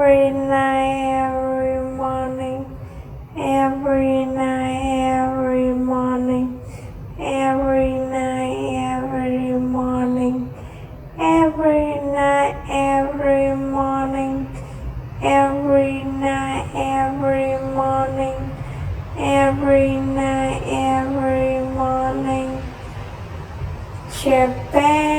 every night, every morning, every night, every morning, every night, every morning, every night, every morning, every night, every morning, every night, every morning. Japan.